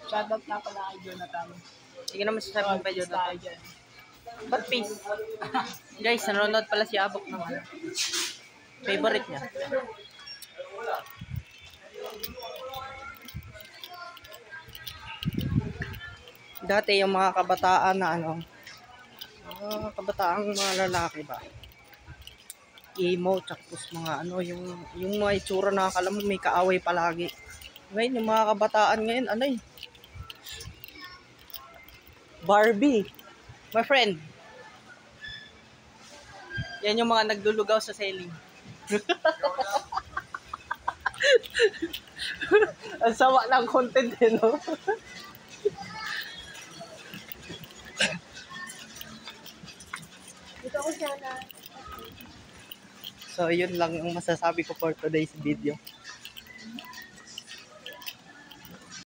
Shoutout na pala kay Jonathan. Sige naman sasabihin pa Jonathan. Ba't peace? Guys, nanonood pala si Abok naman. Favorite niya. Dati yung mga kabataan na kabataang mga lalaki ba? Emo, tapos mga yung mga itsura na akala mo may kaaway palagi. Ngayon, yung mga kabataan ngayon, Barbie. My friend. Yan yung mga naglulugaw sa selling. Ang sama ng content no? Dito ko sana. So, yun lang ang masasabi ko for today's video.